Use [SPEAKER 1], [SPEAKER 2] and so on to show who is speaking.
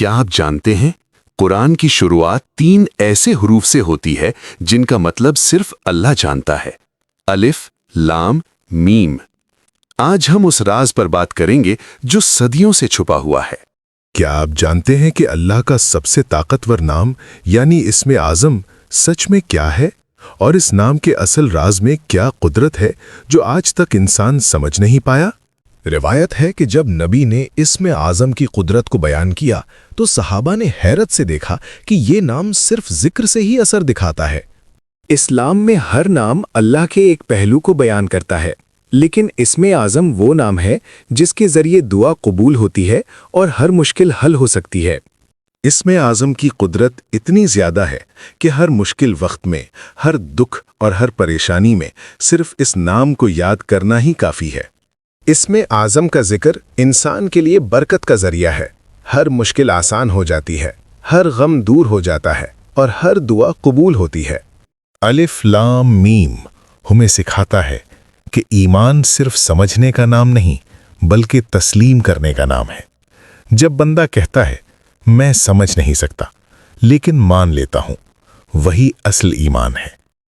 [SPEAKER 1] کیا آپ جانتے ہیں قرآن کی شروعات 3 ایسے حروف سے ہوتی ہے جن کا مطلب صرف اللہ جانتا ہے؟ الف، لام، میم۔ آج ہم اس راز پر بات کریں گے جو صدیوں سے چھپا ہوا ہے۔
[SPEAKER 2] کیا آپ جانتے ہیں کہ اللہ کا سب سے طاقتور نام یعنی اسم اعظم سچ میں کیا ہے؟ اور اس نام کے اصل راز میں کیا قدرت ہے جو آج تک انسان سمجھ نہیں پایا؟ روایت ہے کہ جب نبی نے اسم اعظم کی قدرت کو بیان کیا تو صحابہ نے حیرت سے دیکھا کہ یہ نام صرف ذکر سے ہی اثر دکھاتا ہے۔ اسلام میں ہر نام اللہ کے ایک پہلو کو بیان کرتا ہے، لیکن اسم اعظم وہ نام ہے جس کے ذریعے دعا قبول ہوتی ہے اور ہر مشکل حل ہو سکتی ہے۔ اسم اعظم کی قدرت اتنی زیادہ ہے کہ ہر مشکل وقت میں، ہر دکھ اور ہر پریشانی میں صرف اس نام کو یاد کرنا ہی کافی ہے۔ اسم اعظم کا ذکر انسان کے لیے برکت کا ذریعہ ہے۔ ہر مشکل آسان ہو جاتی ہے، ہر غم دور ہو جاتا ہے اور ہر دعا قبول ہوتی ہے۔ الف لام میم ہمیں سکھاتا ہے کہ ایمان صرف سمجھنے کا نام نہیں بلکہ تسلیم کرنے کا نام ہے۔ جب بندہ کہتا ہے میں سمجھ نہیں سکتا لیکن مان لیتا ہوں، وہی اصل ایمان ہے۔